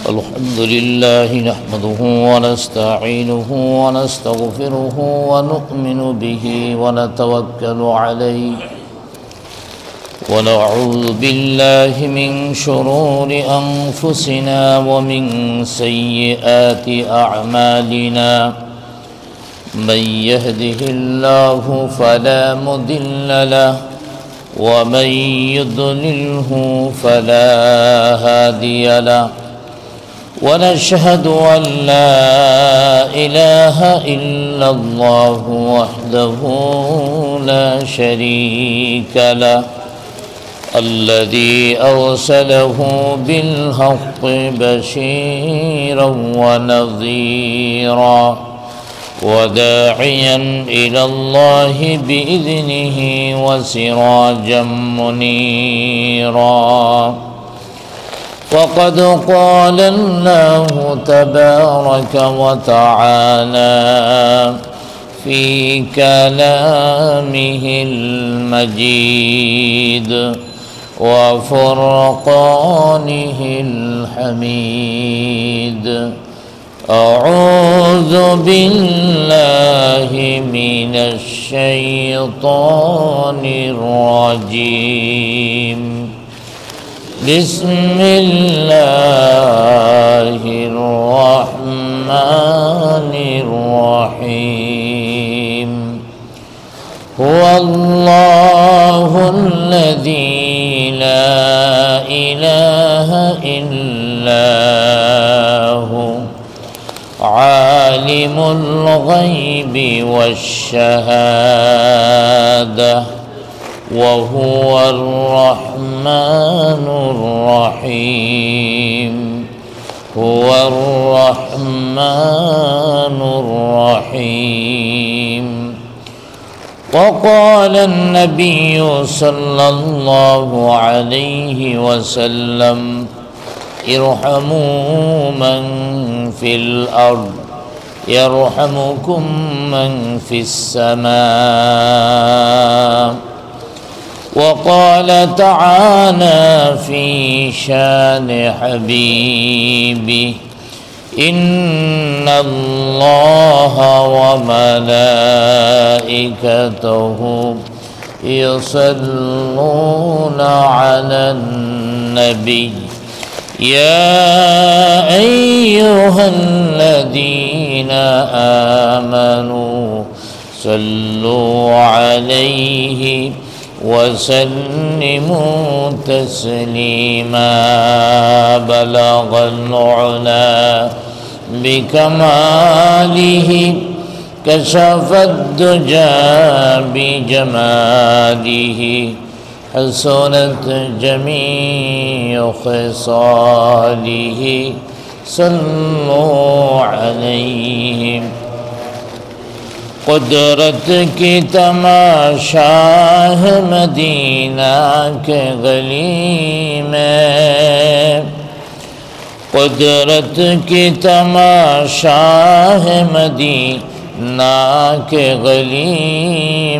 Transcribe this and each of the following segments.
الحمد لله نحمده ونستعينه ونستغفره ونؤمن به ونتوكل عليه ونعوذ بالله من شرور أنفسنا ومن سيئات أعمالنا من يهده الله فلا مضل له ومن يضلله فلا هادي له ونشهد أن لا إله إلا الله وحده لا شريك له الذي أرسله بالحق بشيرا ونذيرا وداعيا إلى الله بإذنه وسراجا منيرا وقد قال الله تبارك وتعالى في كلامه المجيد وفرقانه الحميد أعوذ بالله من الشيطان الرجيم بسم الله الرحمن الرحيم هو الله الذي لا إله إلا هو عالم الغيب والشهادة وهو الرحمن الرحيم هو الرحمن الرحيم وقال النبي صلى الله عليه وسلم ارحموا من في الأرض يرحمكم من في السماء وقال تعالى في شان حبيبه إن الله وملائكته يصلون على النبي يا أيها الذين آمنوا صلوا عليه وسلموا تسليما بلغ العلا بكماله كشف الدجى بجماله حسنت جميع خصاله صلوا عليه قدرت کی تماشا ہے مدینہ کے گلی میں قدرت کی تماشا ہے مدینہ کے گلی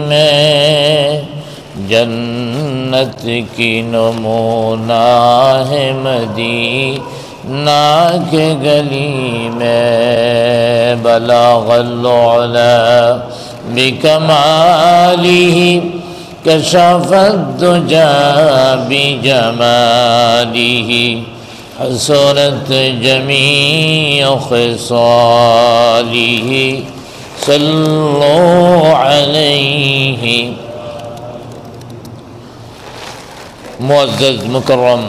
میں جنت کی نمونہ ہے مدینہ کے گلی میں بلغ العلا بکمالہ کشف الدجى بجمالہ حسنت جميع خصاله صلوا عليه মুআজ্জাজ মুকাররম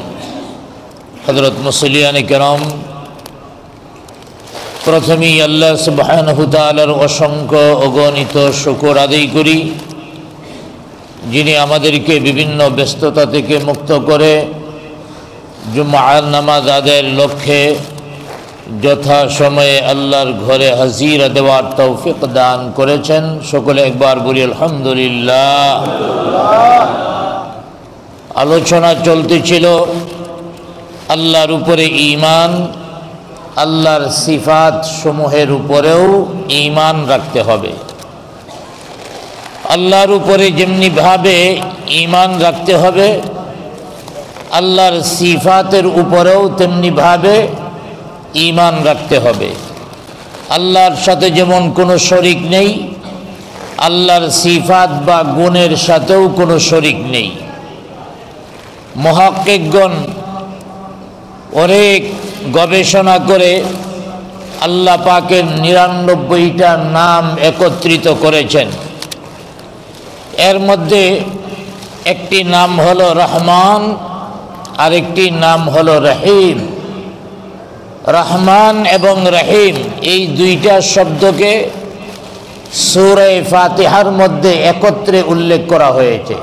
হযরত মুসল্লিয়ানে কেরাম, প্রথমেই আল্লাহ সুবহানাহু তাআলার অসংখ্য অগণিত শুকর আদায় করি, যিনি আমাদেরকে বিভিন্ন ব্যস্ততা থেকে মুক্ত করে জুমআর নামাজ আদায়ের লক্ষ্যে যথাসময়ে আল্লাহর ঘরে হাজিরা দেওয়ার তৌফিক দান করেছেন। সকলে একবার বলি আলহামদুলিল্লাহ। আলোচনা চলতেছিল আল্লাহর উপরে ঈমান, আল্লাহর সিফাত সমূহের উপরেও ঈমান রাখতে হবে। আল্লাহর উপরে যেমনি ভাবে ঈমান রাখতে হবে, আল্লাহর সিফাতের উপরেও তেমনি ভাবে ঈমান রাখতে হবে। আল্লাহর সাথে যেমন কোনো শরিক নেই, আল্লাহর সিফাত বা গুণের সাথেও কোনো শরিক নেই। মুহাক্কিকগণ অনেক গবেষণা করে আল্লাহ পাকের ৯৯টা নাম একত্রিত করেছেন। এর মধ্যে একটি নাম হলো রহমান, আরেকটি নাম হলো রহিম। রহমান এবং রহিম এই দুইটা শব্দকে সূরা ফাতিহার মধ্যে একত্রে উল্লেখ করা হয়েছে।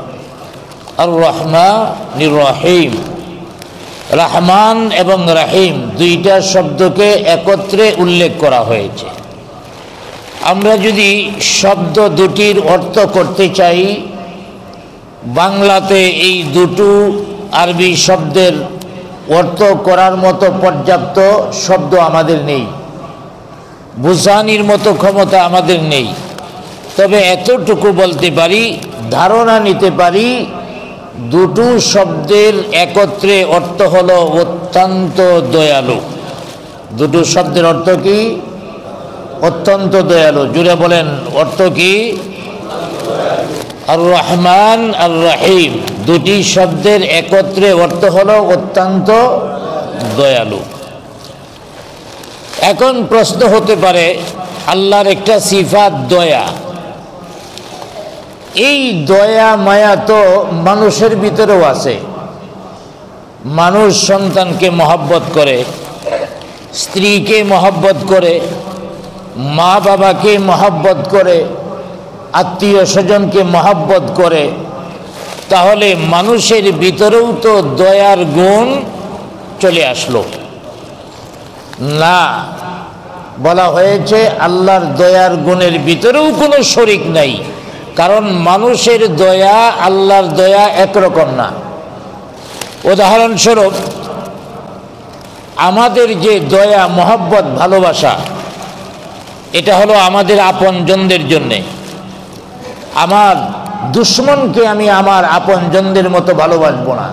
আর রহমানির রহিম, রহমান এবং রহিম দুইটা শব্দকে একত্রে উল্লেখ করা হয়েছে। আমরা যদি শব্দ দুটির অর্থ করতে চাই, বাংলাতে এই দুটো আরবি শব্দের অর্থ করার মতো পর্যাপ্ত শব্দ আমাদের নেই, বুঝানির মতো ক্ষমতা আমাদের নেই। তবে এতটুকু বলতে পারি, ধারণা নিতে পারি, দুটো শব্দের একত্রে অর্থ হলো অত্যন্ত দয়ালু। দুটো শব্দের অর্থ কি? অত্যন্ত দয়ালু। জুড়ে বলেন, অর্থ কি? আর রহমান আর রহিম দুটি শব্দের একত্রে অর্থ হলো অত্যন্ত দয়ালু। এখন প্রশ্ন হতে পারে, আল্লাহর একটা সিফাত দয়া, এই দয়া মায়া তো মানুষের ভিতরেও আছে। মানুষ সন্তানকে মহব্বত করে, স্ত্রীকে মহব্বত করে, মা বাবাকে মহব্বত করে, আত্মীয় স্বজনকে মহব্বত করে। তাহলে মানুষের ভিতরেও তো দয়ার গুণ চলে আসলো না? বলা হয়েছে আল্লাহর দয়ার গুণের ভিতরেও কোনো শরিক নাই, কারণ মানুষের দয়া আল্লাহর দয়া একরকম না। উদাহরণস্বরূপ, আমাদের যে দয়া, মহব্বত, ভালোবাসা, এটা হলো আমাদের আপনজনদের জন্যে। আমার দুশ্মনকে আমি আমার আপনজনদের মতো ভালোবাসবো না।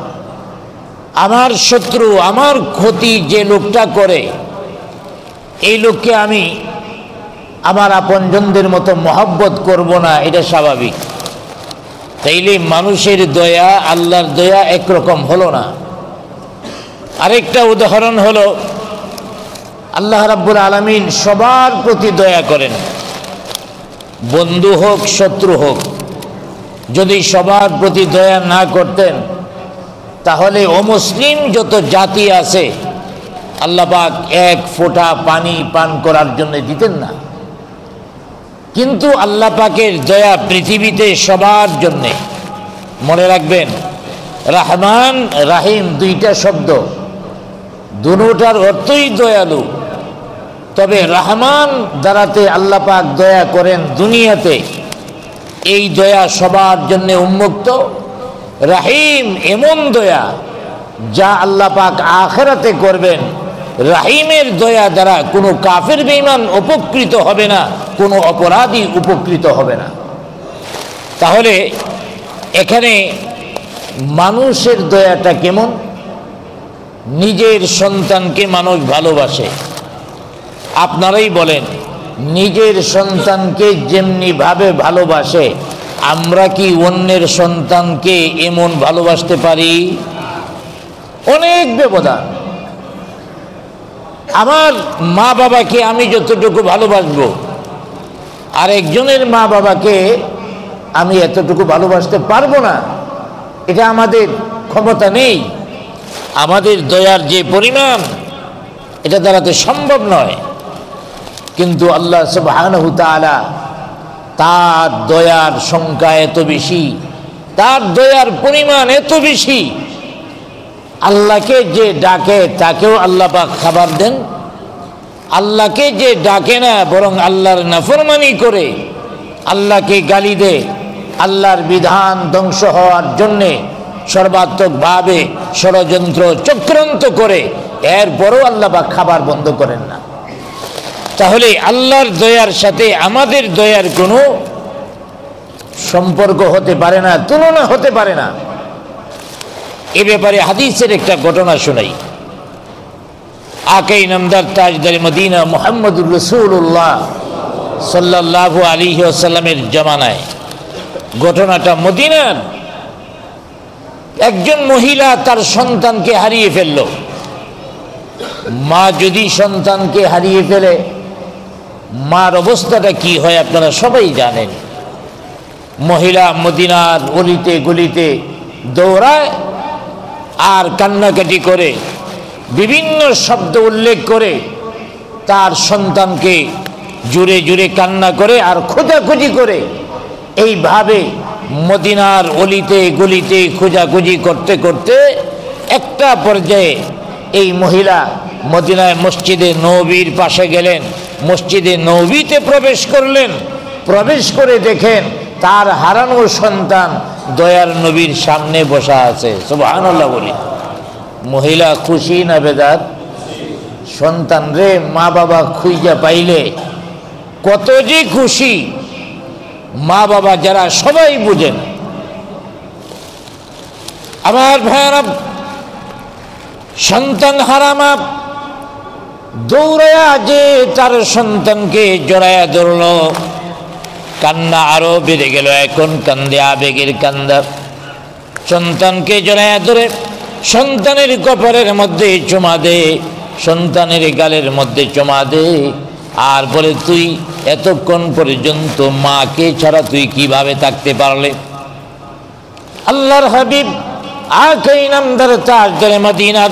আমার শত্রু, আমার ক্ষতি যে লোকটা করে, এই লোককে আমি আমার আপনজনদের মতো মহব্বত করব না, এটা স্বাভাবিক। তাইলে মানুষের দয়া আল্লাহর দয়া একরকম হলো না। আরেকটা উদাহরণ হলো, আল্লাহ রাব্বুল আলামিন সবার প্রতি দয়া করেন, বন্ধু হোক শত্রু হোক। যদি সবার প্রতি দয়া না করতেন, তাহলে অমুসলিম যত জাতি আছে আল্লাহ পাক এক ফোঁটা পানি পান করার জন্য দিতেন না। কিন্তু আল্লাহ পাকের দয়া পৃথিবীতে সবার জন্যে। মনে রাখবেন, রহমান রাহিম দুইটা শব্দ, দুটার অর্থই দয়ালু। তবে রহমান দ্বারাতে আল্লাহ পাক দয়া করেন দুনিয়াতে, এই দয়া সবার জন্য উন্মুক্ত। রাহিম এমন দয়া যা আল্লাহ পাক আখিরাতে করবেন। রাহিমের দয়া দ্বারা কোনো কাফের বেঈমান উপকৃত হবে না, কোনো অপরাধী উপকৃত হবে না। তাহলে এখানে মানুষের দয়াটা কেমন? নিজের সন্তানকে মানুষ ভালোবাসে। আপনারাই বলেন, নিজের সন্তানকে যেমনি ভাবে ভালোবাসে, আমরা কি অন্যের সন্তানকে এমন ভালোবাসতে পারি? অনেক ব্যবধান। আমার মা বাবাকে আমি যতটুকু ভালোবাসবো, আর একজনের মা বাবাকে আমি এতটুকু ভালোবাসতে পারবো না, এটা আমাদের ক্ষমতা নেই। আমাদের দয়ার যে পরিমাণ, এটা দ্বারাতে সম্ভব নয়। কিন্তু আল্লাহ সুবহানাহু তাআলা, তার দয়ার সংখ্যা এত বেশি, তার দয়ার পরিমাণ এত বেশি, আল্লাহকে যে ডাকে তাকেও আল্লাহ পাক খাবার দেন। আল্লাহকে যে ডাকে না, বরং আল্লাহর নাফরমানি করে, আল্লাহকে গালি দেয়, আল্লাহর বিধান ধ্বংস হওয়ার জন্যে সর্বাত্মকভাবে ষড়যন্ত্র চক্রান্ত করে, এরপরও আল্লাহ পাক খাবার বন্ধ করেন না। তাহলে আল্লাহর দয়ার সাথে আমাদের দয়ার কোনো সম্পর্ক হতে পারে না, তুলনা হতে পারে না। এ ব্যাপারে হাদিসের একটা ঘটনা শোনাই। আকাই নামদার তাজদার মদিনা মুহাম্মদুর রাসূলুল্লাহ সাল্লাল্লাহু আলাইহি ওয়াসাল্লামের জামানায় ঘটনাটা মদিনার একজন মহিলা তার সন্তানকে হারিয়ে ফেলল। মা যদি সন্তানকে হারিয়ে ফেলে মার অবস্থাটা কি হয় আপনারা সবাই জানেন। মহিলা মদিনার অলিতে গলিতে দৌড়ায় আর কান্নাকাটি করে বিভিন্ন শব্দ উল্লেখ করে তার সন্তানকে জুড়ে জুড়ে কান্না করে আর খোঁজাখুঁজি করে। এইভাবে মদিনার অলিতে গলিতে খোঁজাখুঁজি করতে করতে একটা পর্যায়ে এই মহিলা মদিনায় মসজিদে নববীর পাশে গেলেন, মসজিদে নববীতে প্রবেশ করলেন। প্রবেশ করে দেখেন তার হারানো সন্তান দয়ার নবীর সামনে বসা আছে। সুবহানাল্লাহ বলি। মহিলা খুশি না বেজার? সন্তান রে মা বাবা খুঁজা পাইলে কত যে খুশি। মা বাবা যারা সবাই বুঝেন। আমার ভাইরা, সন্তান হারামা দৌড়ায়া যে তার সন্তানকে জড়ায়া ধরল, কান্না আরো বেড়ে গেল। এখন কান্দে আবেগের কান্দা। সন্তানকে জড়ায়া ধরে সন্তানের কপালের মধ্যে চুমা দে, সন্তানের গালের মধ্যে চুমা দে, আর বলে তুই এতক্ষণ পর্যন্ত মাকে ছাড়া তুই কিভাবে থাকতে পারলে? আল্লাহর হাবিব আকাই নামদার তাজদার মদিনার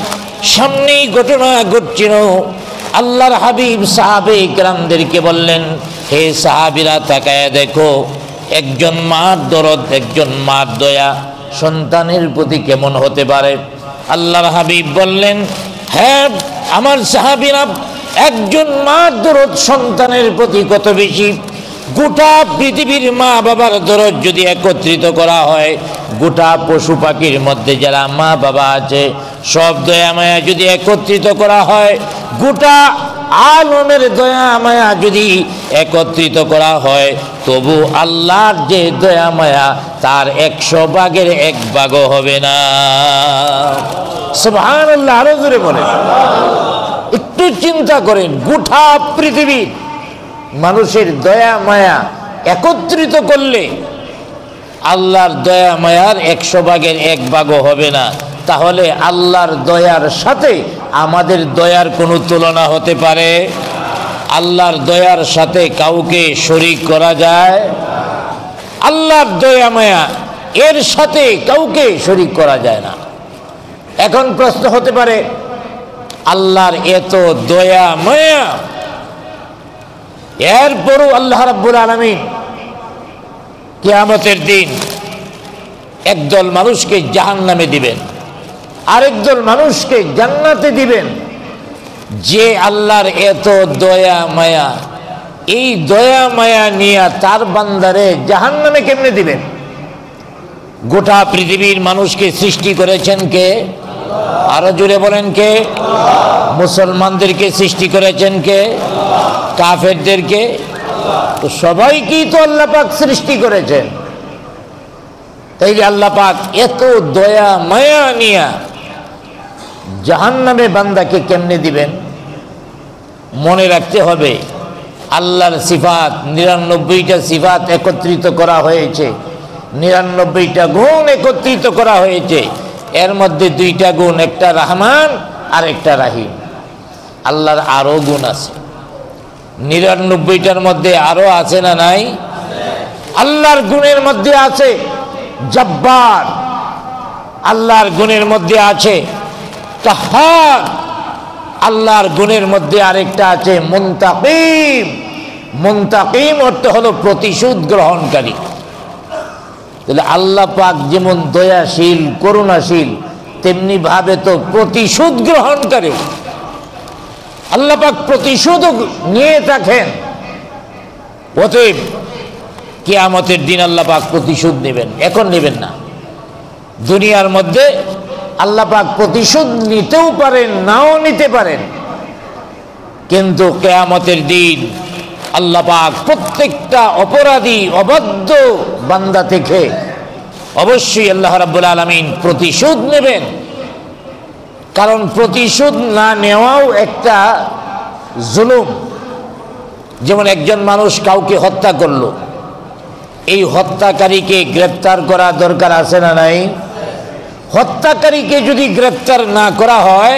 সামনেই ঘটনা ঘটছিল। আল্লাহর হাবিব সাহাবে কিরামদেরকে বললেন, হে সাহাবীরা তাকায়া দেখো, একজন মার দরদ, একজন মার দয়া সন্তানের প্রতি কেমন হতে পারে। আল্লাহর হাবিব বললেন, হ্যাঁ আমার সাহাবীরা, একজন মার দরদ সন্তানের প্রতি কত বেশি। গোটা পৃথিবীর মা বাবার দরদ যদি একত্রিত করা হয়, গোটা পশু পাখির মধ্যে যারা মা বাবা আছে সব দয়া মায়া যদি একত্রিত করা হয়, গোটা আলমের দয়া মায়া যদি একত্রিত করা হয়, তবু আল্লাহর যে দয়া মায়া তার 100 ভাগের 1 ভাগও হবে না। সুবহানাল্লাহ, আরো জোরে বলেন। একটু চিন্তা করেন, গোটা পৃথিবীর মানুষের দয়া মায়া একত্রিত করলে আল্লাহর দয়া মায়ার 100 ভাগের 1 ভাগও হবে না। তাহলে আল্লাহর দয়ার সাথে আমাদের দয়ার কোনো তুলনা হতে পারে? আল্লাহর দয়ার সাথে কাউকে শরীক করা যায়? আল্লাহর দয়া মায়া এর সাথে কাউকে শরীক করা যায় না। এখন প্রশ্ন হতে পারে, আল্লাহর এত দয়া মায়া, এরপরও আল্লাহ রাব্বুল আলামিন কিয়ামতের দিন একদল মানুষকে জাহান্নামে দিবেন, আরেকদল মানুষকে জান্নাতে দিবেন। যে আল্লাহর এত দয়া মায়া, এই দয়া মায়া নিয়ে তার বান্দারে জাহান্নামে কেমনে দিবেন? গোটা পৃথিবীর মানুষকে সৃষ্টি করেছেন কে? আরো জোরে বলেন কে? মুসলমানদেরকে সৃষ্টি করেছেন কে? কাফেরদেরকে? তো সবাইকেই তো আল্লাহ পাক সৃষ্টি করেছেন। তাইলে আল্লাহ পাক এত দয়া মায়া নিয়া জাহান্নামে বান্দাকে কেমনে দিবেন? মনে রাখতে হবে, আল্লাহর সিফাত 99টা সিফাত একত্রিত করা হয়েছে, 99টা গুণ একত্রিত করা হয়েছে। এর মধ্যে 2টা গুণ, একটা রহমান আর একটা রাহিম। আল্লাহর আরো গুণ আছে, 99টার মধ্যে আরো আছে না নাই? আল্লাহর গুণের মধ্যে আছে জব্বার, আল্লাহর গুণের মধ্যে আছে কাহ্হার, আল্লাহর গুণের মধ্যে আরেকটা আছে মুনতাকিম। মুনতাকিম অর্থ হলো প্রতিশোধ গ্রহণকারী। তাহলে আল্লাহ পাক যেমন দয়াশীল করুণাশীল, তেমনি ভাবে তো প্রতিশোধ গ্রহণকারী। আল্লাহ পাক প্রতিশোধ নিয়ে থাকেন। অতএব কিয়ামতের দিন আল্লাহ পাক প্রতিশোধ নেবেন, এখন নেবেন না। দুনিয়ার মধ্যে আল্লাহ পাক প্রতিশোধ নিতেও পারেন, নাও নিতে পারেন, কিন্তু কিয়ামতের দিন আল্লাহ পাক প্রত্যেকটা অপরাধী অবাধ্য বান্দা থেকে অবশ্যই আল্লাহ রাব্বুল আলামিন প্রতিশোধ নেবেন। কারণ প্রতিশোধ না নেওয়াও একটা জুলুম। যেমন একজন মানুষ কাউকে হত্যা করলো, এই হত্যাকারীকে গ্রেপ্তার করা দরকার আছে না নাই? হত্যাকারীকে যদি গ্রেপ্তার না করা হয়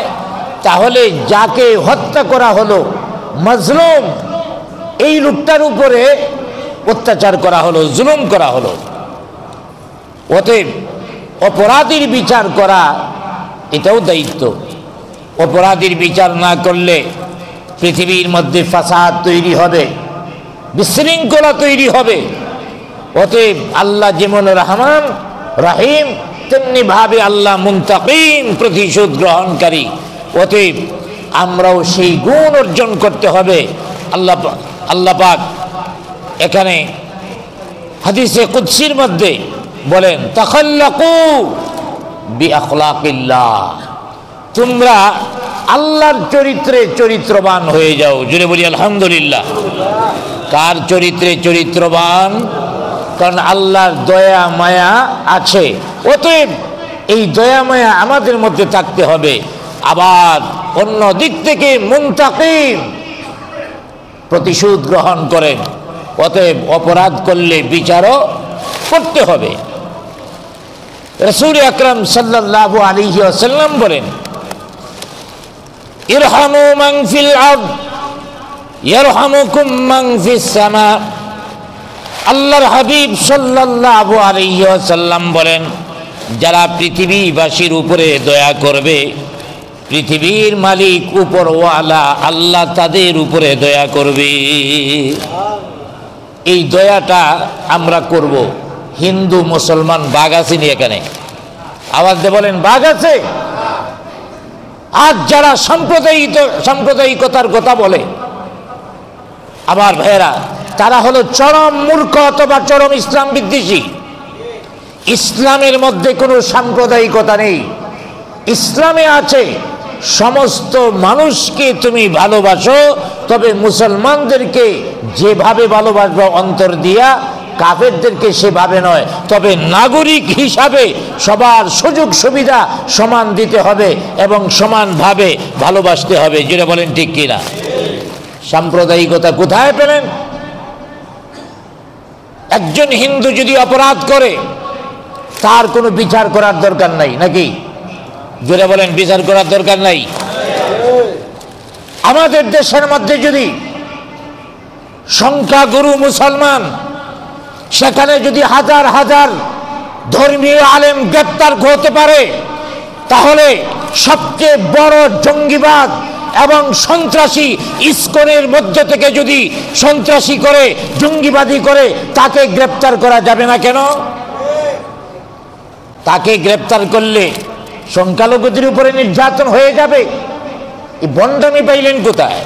তাহলে যাকে হত্যা করা হলো, মাজলুম, এই লোকটার উপরে অত্যাচার করা হলো, জুলুম করা হলো। অতএব অপরাধীর বিচার করা এটাও দায়িত্ব। অপরাধীর বিচার না করলে পৃথিবীর মধ্যে ফাসাদ তৈরি হবে, বিশৃঙ্খলা তৈরি হবে। অতএব আল্লাহ যেমন রহমান রহিম, তেমনি ভাবে আল্লাহ মুনতাকিম, প্রতিশোধ গ্রহণকারী। অতএব আমরাও সেই গুণ অর্জন করতে হবে। আল্লাহ পাক এখানে হাদিসে কুদসির মধ্যে বলেন, তাখাল্লাকু বিআখলাকিল্লাহ, তোমরা আল্লাহর চরিত্রে চরিত্রবান হয়ে যাও। জুড়ে বলি আলহামদুলিল্লাহ। কার চরিত্রে চরিত্রবান? কারণ আল্লাহর দয়া মায়া আছে। অতএব এই দয়া মায়া আমাদের মধ্যে থাকতে হবে। আবার অন্য দিক থেকে মুনতাকিম, প্রতিশোধ গ্রহণ করেন। অতএব অপরাধ করলে বিচারও করতে হবে। রাসূল আকরাম সাল্লাল্লাহু আলাইহি ওয়াসাল্লাম বলেন, ইরহামু মান ফিল আরদ ইয়ারহামুকুম মান ফিস সামা। আল্লাহর হাবিব সাল্লাল্লাহু আলাইহি ওয়াসাল্লাম বলেন, যারা পৃথিবীবাসীর উপরে দয়া করবে, পৃথিবীর মালিক উপরওয়ালা আল্লাহ তাদের উপরে দয়া করবে। এই দয়াটা আমরা করব। হিন্দু মুসলমান বাঘ আসেনি এখানে? আওয়াজ দিয়ে বলেন, বাঘ আছে? আজ যারা সাম্প্রদায়িকতার কথা বলে, আমার ভাইয়েরা, তারা হলো চরম মূর্খ অথবা চরম ইসলাম বিদ্বেষী। ইসলামের মধ্যে কোনো সাম্প্রদায়িকতা নেই। ইসলামে আছে সমস্ত মানুষকে তুমি ভালোবাসো, তবে মুসলমানদেরকে যেভাবে ভালোবাসবো অন্তর দিয়া, কাফেরদেরকে সেভাবে নয়। তবে নাগরিক হিসাবে সবার সুযোগ সুবিধা সমান দিতে হবে এবং সমানভাবে ভালোবাসতে হবে। যেটা বলেন ঠিক কিনা? সাম্প্রদায়িকতা কোথায় পেলেন? একজন হিন্দু যদি অপরাধ করে তার কোনো বিচার করার দরকার নাই নাকি? যেটা বলেন বিচার করার দরকার নাই। আমাদের দেশের মধ্যে যদি সংখ্যাগুরু মুসলমান, সেখানে যদি হাজার হাজার ধর্মীয় আলেম গ্রেপ্তার হতে পারে, তাহলে সবচেয়ে বড় জঙ্গিবাদ এবং সন্ত্রাসী ইসকনের মধ্য থেকে যদি সন্ত্রাসী করে, জঙ্গিবাদী করে, তাকে গ্রেপ্তার করা যাবে না কেন? তাকে গ্রেপ্তার করলে সংখ্যালঘুদের উপরে নির্যাতন হয়ে যাবে। এই বন্ডামি পাইলেন কোথায়?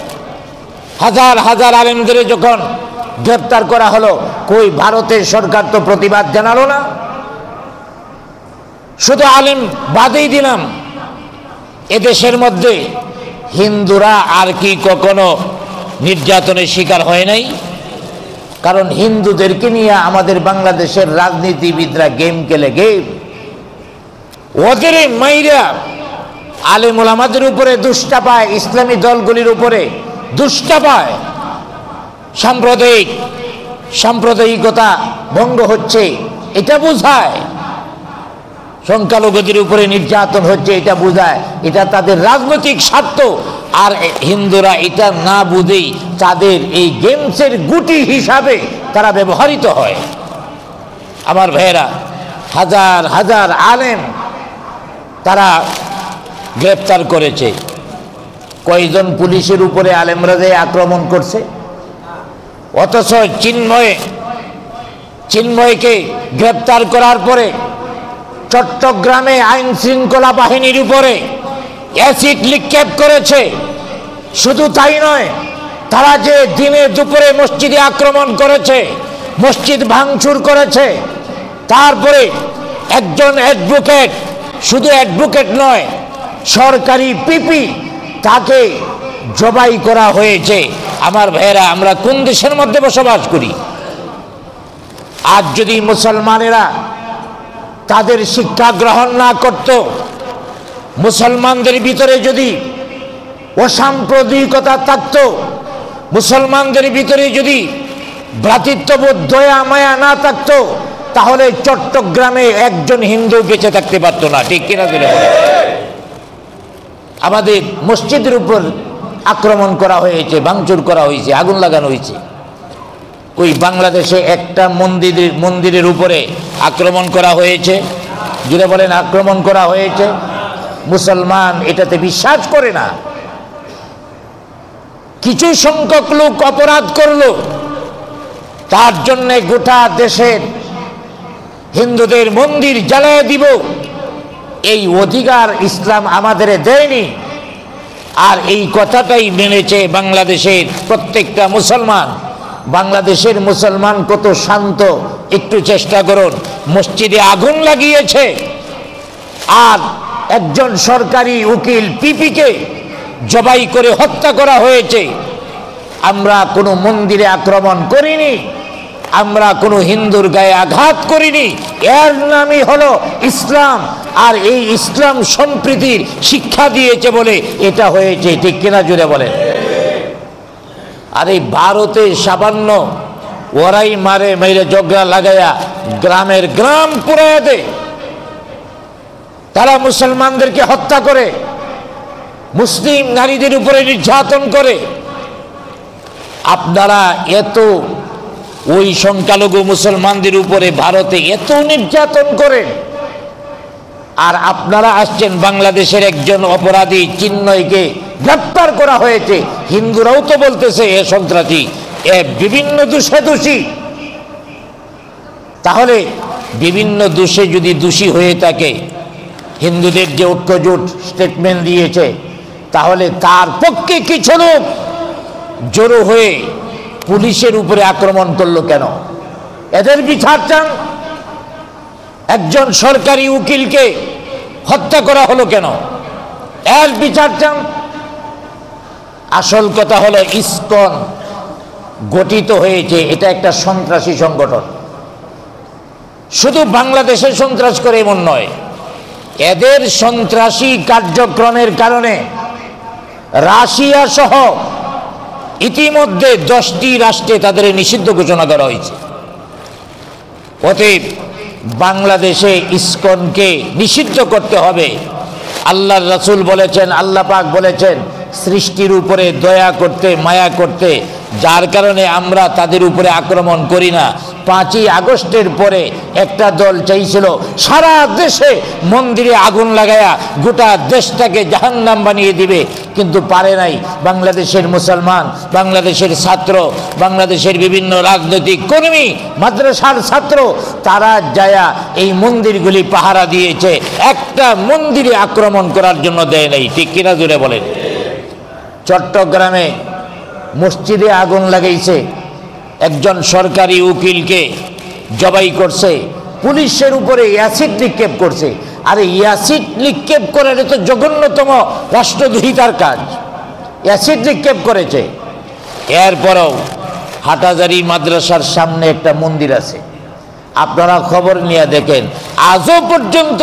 হাজার হাজার আলেমদের যখন গ্রেপ্তার করা হলো, কই ভারতের সরকার তো প্রতিবাদ জানালো না। শুধু আলেম বাদেই দিলাম, এদেশের মধ্যে হিন্দুরা আর কি কখনো নির্যাতনের শিকার হয় নাই? কারণ হিন্দুদেরকে নিয়ে আমাদের বাংলাদেশের রাজনীতিবিদরা গেম খেলে, গেম। ওদের মাইরা আলেম ওলামাদের উপরে দুষ্টা পায়, ইসলামী দলগুলির উপরে দুষ্টা পায়। সাম্প্রদায়িকতা ভঙ্গ হচ্ছে, এটা বোঝায়। সংখ্যালঘুদের উপরে নির্যাতন হচ্ছে, এটা বোঝায়। এটা তাদের রাজনৈতিক স্বার্থ। আর হিন্দুরা এটা না বুঝেই তাদের এই গেমসের গুটি হিসাবে তারা ব্যবহৃত হয়। আমার ভাইয়েরা, হাজার হাজার আলেম তারা গ্রেপ্তার করেছে। কয়জন পুলিশের উপরে আলেমরা যে আক্রমণ করছে, অথচ চিন্ময়কে গ্রেপ্তার করার পরে চট্টগ্রামে আইন শৃঙ্খলা বাহিনীর উপরে অ্যাসিড নিক্ষেপ করেছে। শুধু তাই নয়, তারা যে দিনে দুপুরে মসজিদে আক্রমণ করেছে, মসজিদ ভাঙচুর করেছে, তারপরে একজন অ্যাডভোকেট, শুধু অ্যাডভোকেট নয়, সরকারি পিপি, তাকে জবাই করা হয়েছে। আমার ভাইয়েরা, আমরা কোন দেশের মধ্যে বসবাস করি? আজ যদি মুসলমানেরা তাদের শিক্ষা গ্রহণ না করত, মুসলমানদের ভিতরে যদি অসাম্প্রদায়িকতা থাকতো, মুসলমানদের ভিতরে যদি ভ্রাতৃত্ববোধ দয়া মায়া না থাকতো, তাহলে চট্টগ্রামে একজন হিন্দু বেঁচে থাকতে পারতো না। ঠিক কিনা? আমাদের মসজিদের উপর আক্রমণ করা হয়েছে, ভাঙচুর করা হয়েছে, আগুন লাগানো হয়েছে। ওই বাংলাদেশে একটা মন্দিরের উপরে আক্রমণ করা হয়েছে, যেটা বলেন আক্রমণ করা হয়েছে। মুসলমান এটাতে বিশ্বাস করে না। কিছু সংখ্যক লোক অপরাধ করলো, তার জন্য গোটা দেশের হিন্দুদের মন্দির জ্বালিয়ে দিব, এই অধিকার ইসলাম আমাদের দেয়নি। আর এই কথাটাই মেনেছে বাংলাদেশের প্রত্যেকটা মুসলমান। বাংলাদেশের মুসলমান কত শান্ত, একটু চেষ্টা করুন। মসজিদে আগুন লাগিয়েছে, আর একজন সরকারি উকিল পিপিকে জবাই করে হত্যা করা হয়েছে। আমরা কোনো মন্দিরে আক্রমণ করিনি, আমরা কোনো হিন্দুর গায়ে আঘাত করিনি। এর নামই হলো ইসলাম, আর এই ইসলাম সম্প্রীতির শিক্ষা দিয়েছে বলে এটা হয়েছে। ঠিক কিনা? জুড়ে বলেন। আর এই ভারতে সামান্য ওরাই মারে মেরে ঝগড়া লাগাইয়া গ্রামের গ্রাম পুরাইয়া দেয়, তারা মুসলমানদেরকে হত্যা করে, মুসলিম নারীদের উপরে নির্যাতন করে। আপনারা এত ওই সংখ্যালঘু মুসলমানদের উপরে ভারতে এত নির্যাতন করেন, আর আপনারা আসছেন বাংলাদেশের একজন অপরাধী চিন্ময়কে গ্রেপ্তার করা হয়েছে। হিন্দুরাও তো বলতেছে এ সন্ত্রাসী, এ বিভিন্ন দোষে দোষী। তাহলে বিভিন্ন দোষে যদি দোষী হয়ে থাকে, হিন্দুদের যে ঐক্যজোট স্টেটমেন্ট দিয়েছে, তাহলে তার পক্ষে কিছু লোক জড়ো হয়ে পুলিশের উপরে আক্রমণ করলো কেন? এদের বিচার চান? একজন সরকারি উকিলকে হত্যা করা হলো কেন? এর বিচার চান? আসল কথা হলো ইসকন গঠিত হয়েছে, এটা একটা সন্ত্রাসী সংগঠন। শুধু বাংলাদেশে সন্ত্রাস করে এমন নয়, এদের সন্ত্রাসী কার্যক্রমের কারণে রাশিয়া সহ ইতিমধ্যে 10টি রাষ্ট্রে তাদের নিষিদ্ধ ঘোষণা করা হয়েছে। অতএব বাংলাদেশে ইসকনকে নিষিদ্ধ করতে হবে। আল্লাহর রাসূল বলেছেন, আল্লাহ পাক বলেছেন সৃষ্টির উপরে দয়া করতে, মায়া করতে, যার কারণে আমরা তাদের উপরে আক্রমণ করি না। 5ই আগস্টের পরে একটা দল চাইছিল সারা দেশে মন্দিরে আগুন লাগায়া গোটা দেশটাকে জাহান্নাম বানিয়ে দিবে, কিন্তু পারে নাই। বাংলাদেশের মুসলমান, বাংলাদেশের ছাত্র, বাংলাদেশের বিভিন্ন রাজনৈতিক কর্মী, মাদ্রাসার ছাত্র, তারা যায়া এই মন্দিরগুলি পাহারা দিয়েছে, একটা মন্দিরে আক্রমণ করার জন্য দেয় নাই। ঠিক কিনা? জুড়ে বলেন। চট্টগ্রামে মসজিদে আগুন লাগাইছে, একজন সরকারি উকিলকে জবাই করছে, পুলিশের উপরে অ্যাসিড নিক্ষেপ করছে। আর অ্যাসিড নিক্ষেপ করার তো জঘন্যতম রাষ্ট্রদ্রোহিতার কাজ, অ্যাসিড নিক্ষেপ করেছে। এরপরও হাটহাজারী মাদ্রাসার সামনে একটা মন্দির আছে, আপনারা খবর নিয়ে দেখেন, আজও পর্যন্ত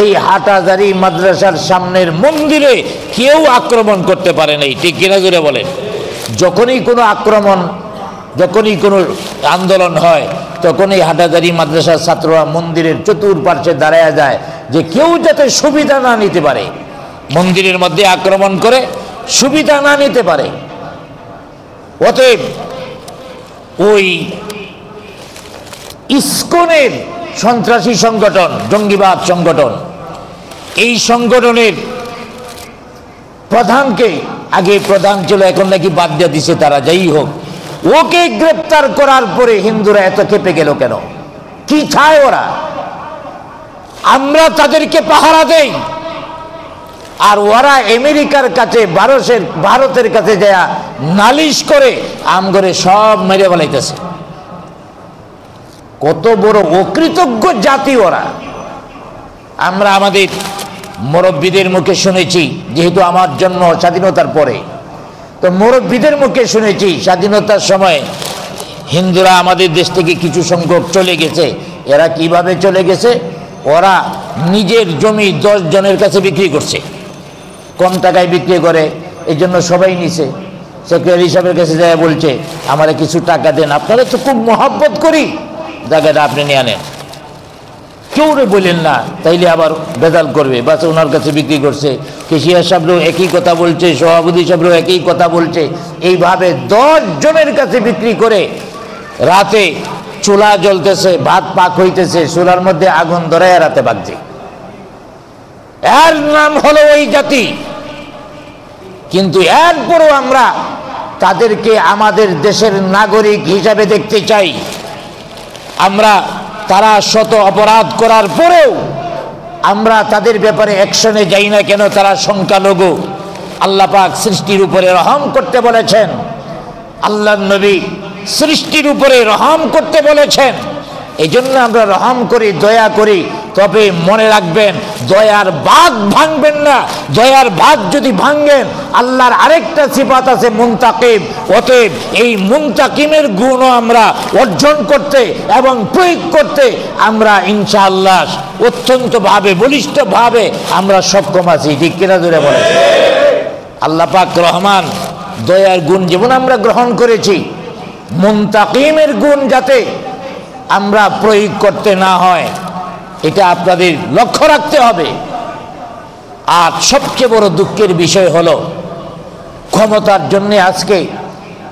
এই হাটহাজারী মাদ্রাসার সামনের মন্দিরে কেউ আক্রমণ করতে পারে নাই। ঠিক কিনা? জুড়ে বলেন। যখনই কোনো আক্রমণ, যখনই কোনো আন্দোলন হয়, তখনই হাটহাজারী মাদ্রাসার ছাত্ররা মন্দিরের চতুর্পার্শ্বে দাঁড়ায়া যায় যে কেউ যাতে সুবিধা না নিতে পারে, মন্দিরের মধ্যে আক্রমণ করে সুবিধা না নিতে পারে। অতএব ওই ইসকনের সন্ত্রাসী সংগঠন, জঙ্গিবাদ সংগঠন, এই সংগঠনের প্রধানকে, আগে প্রধান ছিল, এখন নাকি বাদ দিয়ে দিছে তারা, যাই হোক, ওকে গ্রেপ্তার করার পরে হিন্দুরা এত ক্ষেপে গেল কেন? কি চায় ওরা? আমরা তাদেরকে পাহারা দেই, আর ওরা আমেরিকার কাছে, ভারতের কাছে যায় নালিশ করে আমগরে সব মেরে বলাইতেছে। কত বড় অকৃতজ্ঞ জাতি ওরা! আমরা আমাদের মুরব্বীদের মুখে শুনেছি, যেহেতু আমার জন্ম স্বাধীনতার পরে, তো মুরব্বীদের মুখে শুনেছি স্বাধীনতার সময় হিন্দুরা আমাদের দেশ থেকে কিছু সংখ্যক চলে গেছে। এরা কিভাবে চলে গেছে? ওরা নিজের জমি 10 জনের কাছে বিক্রি করছে। কম টাকায় বিক্রি করে, এই জন্য সবাই নিছে। সেক্রেটারি সাহেবের কাছে যায় বলছে আমারে কিছু টাকা দেন, আপনারা তো খুব মহব্বত করি, জায়গাটা আপনি নিয়ে আনেন। কেউ বললেন না, তাইলে আবার বেদাল করবে, বাস ওনার কাছে বিক্রি করছে। কেশিয়ার সাহেবরাও একই কথা বলছে, সভাপতি সাহেবরাও একই কথা বলছে। এইভাবে 10 জনের কাছে বিক্রি করে রাতে চুলা জ্বলতেছে, ভাত পাক হইতেছে, চুলার মধ্যে আগুন ধরায় রাতে বাগছে। এর নাম হলো ওই জাতি। কিন্তু এরপরও আমরা তাদেরকে আমাদের দেশের নাগরিক হিসাবে দেখতে চাই। আমরা তারা শত অপরাধ করার পরেও আমরা তাদের ব্যাপারে অ্যাকশনে যাই না কেন? তারা সংখ্যালঘু। আল্লাহ পাক সৃষ্টির উপরে রহম করতে বলেছেন, আল্লাহর নবী সৃষ্টির উপরে রহম করতে বলেছেন। এই জন্য আমরা রহম করি, দয়া করি। তবে মনে রাখবেন, দয়ার বাঁধ ভাঙবেন না। দয়ার বাঁধ যদি ভাঙেন, আল্লাহর আরেকটা সিফাত আছে মুনতাকিম। অতএব এই মুনতাকিমের গুণও আমরা অর্জন করতে এবং প্রয়োগ করতে আমরা ইনশাআল্লাহ অত্যন্তভাবে বলিষ্ঠভাবে আমরা সক্ষম আছি। ঠিক কিনা জোরে বলেন? আল্লাহ পাক রহমান, দয়ার গুণ যেমন আমরা গ্রহণ করেছি, মুনতাকিমের গুণ যাতে আমরা প্রয়োগ করতে না হয়, এটা আপনাদের লক্ষ্য রাখতে হবে। আর সবচেয়ে বড় দুঃখের বিষয় হলো, ক্ষমতার জন্য আজকে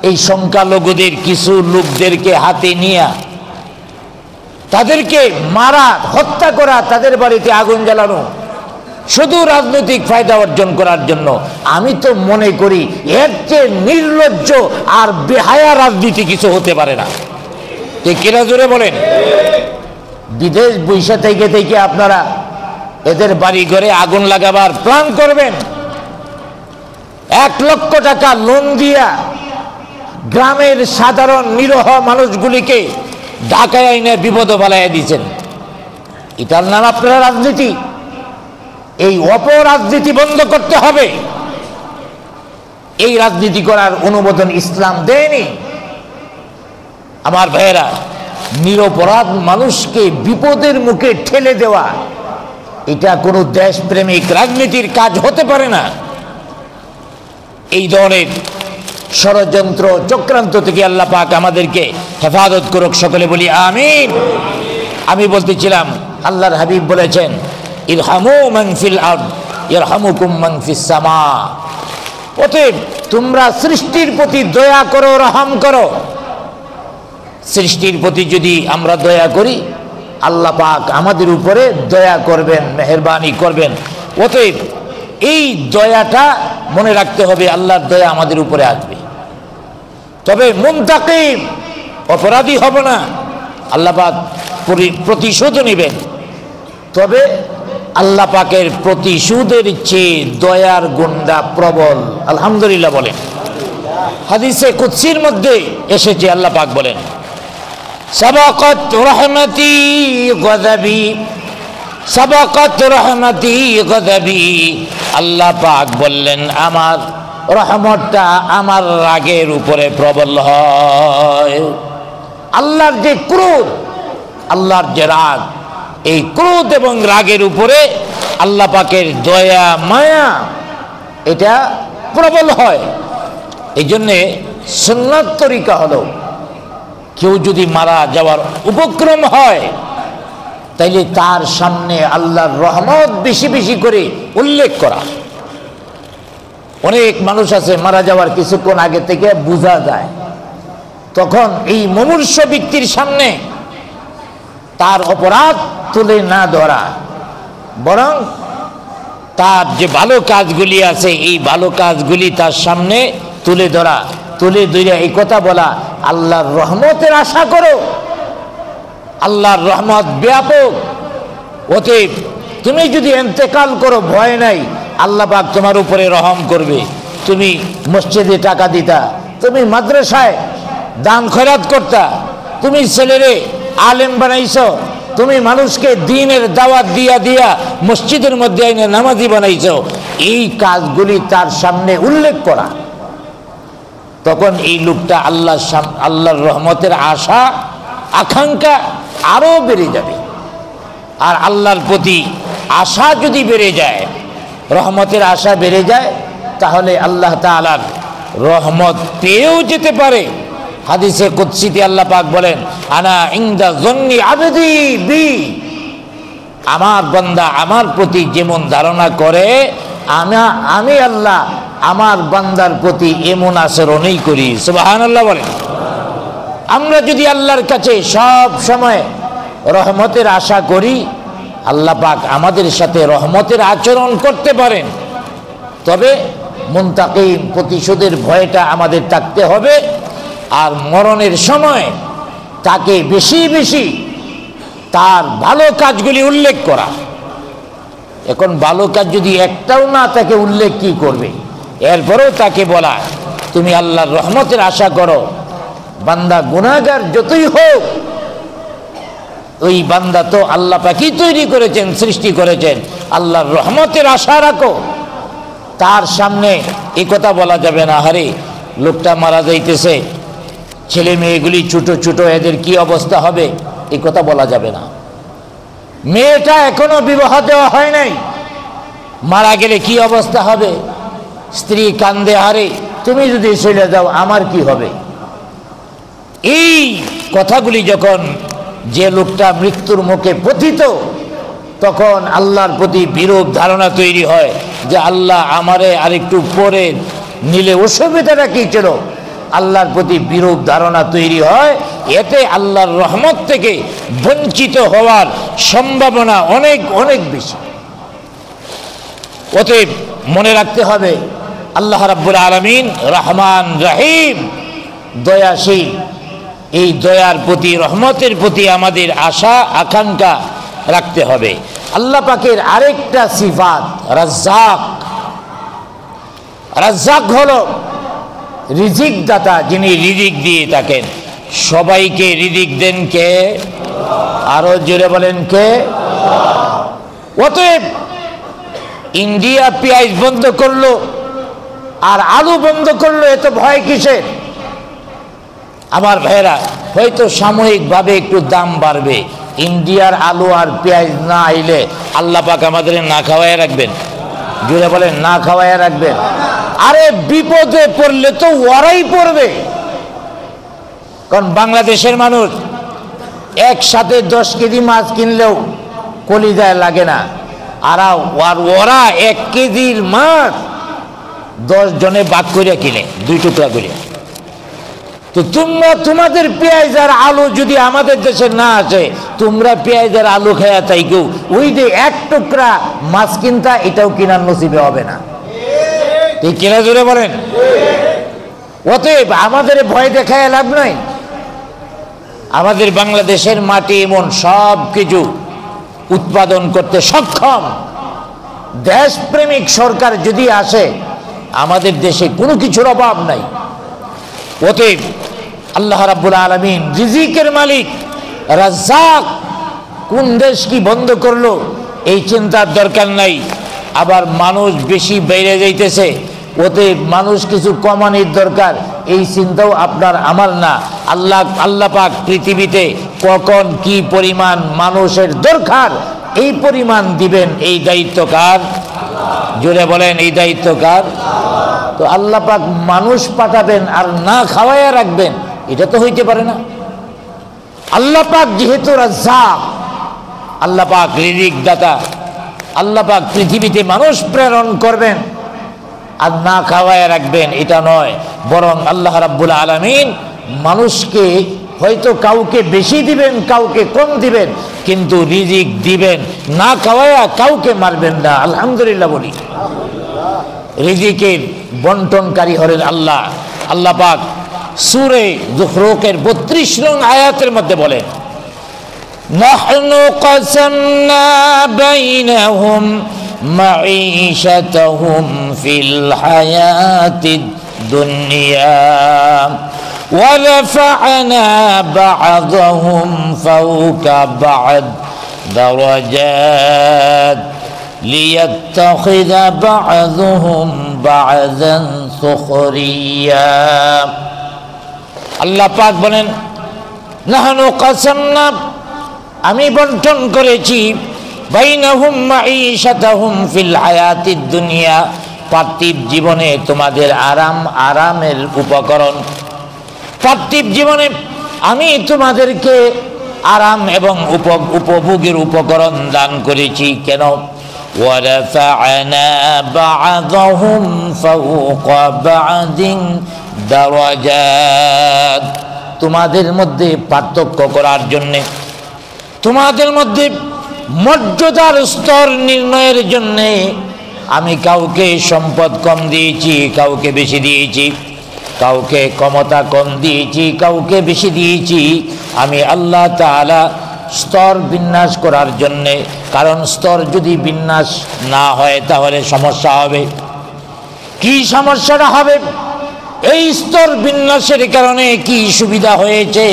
এই সংখ্যালঘুদের কিছু লোকদেরকে হাতে নিয়ে তাদেরকে মারা, হত্যা করা, তাদের বাড়িতে আগুন জ্বালানো, শুধু রাজনৈতিক ফায়দা অর্জন করার জন্য। আমি তো মনে করি এর চেয়ে নির্লজ্জ আর বেহায়া রাজনীতি কিছু হতে পারে না। ঠিক কিনা জোরে বলেন? বিদেশ বৈশা থেকে থেকে আপনারা এদের বাড়ি ঘরে আগুন লাগাবার প্ল্যান করবেন। 1 লক্ষ টাকা লোন দিয়া গ্রামের সাধারণ নিরহ মানুষগুলিকে ঢাকায় এনে বিপদে ফেলাইয়া দিয়েছেন। এটার নাম আপনারা রাজনীতি? এই অপরাজনীতি বন্ধ করতে হবে। এই রাজনীতি করার অনুমোদন ইসলাম দেয়নি। আমার ভাইয়েরা, নিরপরাধ মানুষকে বিপদের মুখে ঠেলে দেওয়া, এটা কোনো দেশপ্রেমিক রাজনীতির কাজ হতে পারে না। এই ধরনের ষড়যন্ত্র চক্রান্ত থেকে আল্লাহ পাক আমাদেরকে হেফাজত করুক, সকলে বলি আমিন। আমি বলতেছিলাম, আল্লাহর হাবিব বলেছেন, ইরহামু মান ফিল আরদ ইয়ারহামুকুম মান ফিস সামা। অতএব তোমরা সৃষ্টির প্রতি দয়া করো, রহম করো। সৃষ্টির প্রতি যদি আমরা দয়া করি, আল্লাহ পাক আমাদের উপরে দয়া করবেন, মেহেরবানি করবেন। অতএব এই দয়াটা মনে রাখতে হবে, আল্লাহর দয়া আমাদের উপরে আসবে। তবে মুনতাকিম, অপরাধী হব না, আল্লাহ পাক প্রতিশোধ নেবেন। তবে আল্লাহ পাকের প্রতিশোধের চেয়ে দয়ার গুণটা প্রবল। আলহামদুলিল্লাহ বলেন। হাদিসে কুদসির মধ্যে এসেছে, আল্লাহ পাক বলেন, সাবাকাত রাহমাতি গযাবি, সাবাকাত রাহমাতি গযাবি। আল্লাহ পাক বললেন, আমার রহমতটা আমার রাগের উপরে প্রবল হয়। আল্লাহর যে ক্রোধ, আল্লাহর যে রাগ, এই ক্রোধ এবং রাগের উপরে আল্লাহ পাকের দয়া মায়া এটা প্রবল হয়। এই জন্যে সুন্নাত তরিকা হলো, কেউ যদি মারা যাওয়ার উপক্রম হয়, তাইলে তার সামনে আল্লাহর রহমত বেশি বেশি করে উল্লেখ করা। অনেক মানুষ আছে মারা যাওয়ার কিছুক্ষণ আগে থেকে বোঝা যায়, তখন এই মুমূর্ষ ব্যক্তির সামনে তার অপরাধ তুলে না ধরা, বরং তার যে ভালো কাজগুলি আছে এই ভালো কাজগুলি তার সামনে তুলে ধরা, তুলে ধরে এই কথা বলা, আল্লাহর রহমতের আশা করো, আল্লাহর রহমত ব্যাপক। অতএব তুমি যদি ইন্তেকাল করো, ভয় নাই, আল্লাহ পাক তোমার উপরে রহম করবে। তুমি মসজিদে টাকা দিতা, তুমি মাদ্রাসায় দান খয়রাত করতা, তুমি ছেলেরে আলেম বানাইছো, তুমি মানুষকে দ্বীনের দাওয়াত দিয়া দিয়া মসজিদের মধ্যে আইনে নামাজি বানাইছো, এই কাজগুলি তার সামনে উল্লেখ করা। তখন এই লোকটা আল্লাহর রহমতের আশা আকাঙ্ক্ষা আরো বেড়ে যাবে। আর আল্লাহর প্রতি আশা যদি বেড়ে যায়, রহমতের আশা বেড়ে যায়, তাহলে আল্লাহ তাআলার রহমত পেয়েও যেতে পারে। হাদিসে কুদসিতে আল্লাহ পাক বলেন, আনা ইনদা যন্নি আবদি বি, আমার বান্দা আমার প্রতি যেমন ধারণা করে আমি আল্লাহ আমার বান্দার প্রতি এমন আচরণই করি। সুবহানাল্লাহ বলেন। আমরা যদি আল্লাহর কাছে সব সময় রহমতের আশা করি, আল্লাহ পাক আমাদের সাথে রহমতের আচরণ করতে পারেন। তবে মুনতাকিম, প্রতিশোধের ভয়টা আমাদের থাকতে হবে। আর মরণের সময় তাকে বেশি বেশি তার ভালো কাজগুলি উল্লেখ করা। এখন ভালো কাজ যদি একটাও না তাকে উল্লেখ কি করবে? এরপরেও তাকে বলা, তুমি আল্লাহর রহমতের আশা করো। বান্দা গুনাহগার যতই হোক, ওই বান্দা তো আল্লাহ পাকই তৈরি করেছেন, সৃষ্টি করেছেন। আল্লাহর রহমতের আশা রাখো। তার সামনে এই কথা বলা যাবে না, আরে লোকটা মারা যাইতেছে, ছেলে মেয়েগুলি ছোট ছোট, এদের কি অবস্থা হবে, এই কথা বলা যাবে না। মেয়েটা এখনো বিবাহ দেওয়া হয় নাই, মারা গেলে কি অবস্থা হবে? স্ত্রী কান্দে, আরে তুমি যদি চলে যাও আমার কি হবে? এই কথাগুলি যখন যে লোকটা মৃত্যুর মুখে পতিত, তখন আল্লাহর প্রতি বিরূপ ধারণা তৈরি হয় যে আল্লাহ আমারে আরেকটু পরে নিলে অসুবিধাটা কি ছিল। আল্লাহর প্রতি বিরূপ ধারণা তৈরি হয়, এতে আল্লাহর রহমত থেকে বঞ্চিত হওয়ার সম্ভাবনা অনেক অনেক বেশি। অতএব মনে রাখতে হবে, আল্লাহ রাব্বুল আলামিন রহমান রহিম, দয়াশীল। এই দয়ার প্রতি, রহমতের প্রতি আমাদের আশা আকাঙ্ক্ষা রাখতে হবে। আল্লাহ পাকের আরেকটা সিফাত রাজ্জাক। রাজ্জাক হলো রিজিক দাতা, যিনি রিজিক দিয়ে থাকেন। সবাইকে রিজিক দেন কে? আরো জোরে বলেন কে? অতএব ইন্ডিয়া পেঁয়াজ বন্ধ করলো আর আলু বন্ধ করলো, এত ভয় কিসের? আমার ভাইয়েরা, হয়তো সাময়িকভাবে একটু দাম বাড়বে। ইন্ডিয়ার আলু আর পেঁয়াজ না আইলে আল্লাহ পাক আমাদের না খাওয়ায় রাখবেন। জোরে বলেন, না খাওয়ায় রাখবেন। আরে বিপদে পড়লে তো ওরাই পড়বে। কারণ বাংলাদেশের মানুষ একসাথে 10 কেজি মাছ কিনলেও কলিজায় লাগে না। আর ওরা 1 কেজির মাছ 10 জনে ভাগ করে কিনে, 2 টুকরা করে। তো তোমরা তোমাদের পেঁয়াজ আর আলু যদি আমাদের দেশে না আসে, তোমরা পেঁয়াজ আর আলু খায়া তাই কেউ ওই যে 1 টুকরা মাছ কিনতা, এটাও কেনার নসিবে হবে না। ঠিক কিনা জোরে বলেন? অতএব আমাদের ভয় দেখায় লাভ নাই। আমাদের বাংলাদেশের মাটি এমন সব কিছু উৎপাদন করতে সক্ষম। দেশপ্রেমিক সরকার যদি আসে, আমাদের দেশে কোনো কিছুর অভাব নাই। অতএব আল্লাহ রাব্বুল আলামিন রিজিকের মালিক, রাজ্জাক। কোন দেশ কি বন্ধ করলো এই চিন্তার দরকার নাই। আবার মানুষ বেশি বেড়ে যাইতেছে, অতএব মানুষ কিছু কমানোর দরকার, এই চিন্তাও আপনার আমার না। আল্লাহ পাক পৃথিবীতে কখন কি পরিমাণ মানুষের দরকার, এই পরিমাণ দিবেন। এই দায়িত্ব কার? জোরে বলেন, এই দায়িত্ব কার? তো আল্লাহ পাক মানুষ পাঠাবেন আর না খাওয়াইয়া রাখবেন, এটা তো হইতে পারে না। আল্লাহ পাক যেহেতু রাজ্জাক, আল্লাহ পাক রিজিক দাতা, আল্লাহ পাক পৃথিবীতে মানুষ প্রেরণ করবেন আর না খাওয়াইয়া রাখবেন, এটা নয়। বরং আল্লাহ রাব্বুল আলামিন মানুষকে হয়তো কাউকে বেশি দিবেন, কাউকে কম দিবেন, কিন্তু রিজিক দিবেন, না খাওয়াইয়া কাউকে মারবেন না। আলহামদুলিল্লাহ বলি। রিজিকের বন্টনকারী হলেন আল্লাহ। আল্লাহ পাক সূরা যুখরুফের 32 নং আয়াতের মধ্যে বলেন, নাহনু কাসামনা বাইনাহুম মাঈশাতাহুম ফিল হায়াতিদ দুনিয়া ওয়া রাফা'না বা'দাহুম ফাওকা বা'দ দারাজাত লিয়াত্তাখিযা বা'দুহুম বা'দান সুখরিয়া। আল্লাহ পাক বলেন, নাহনু কাসামনা, আমি বন্টন করেছি বাইনাহুম মাঈশাতাহুম ফিল হায়াতিদ দুনিয়া, পার্থিব জীবনে তোমাদের আরামের উপকরণ। পার্থিব জীবনে আমি তোমাদেরকে আরাম এবং উপভোগের উপকরণ দান করেছি। কেন? ওয়ারাফা'না বা'দাহুম ফাওকা বা'দিন দারাজাত, তোমাদের মধ্যে পার্থক্য করার জন্যে, তোমাদের মধ্যে মর্যাদার স্তর নির্ণয়ের জন্যে আমি কাউকে সম্পদ কম দিয়েছি, কাউকে বেশি দিয়েছি, কাউকে ক্ষমতা কম দিয়েছি, কাউকে বেশি দিয়েছি। আমি আল্লাহ তাআলা স্তর বিন্যাস করার জন্যে, কারণ স্তর যদি বিন্যাস না হয় তাহলে সমস্যা হবে। কি সমস্যাটা হবে? এই স্তর বিন্যাসের কারণে কি সুবিধা হয়েছে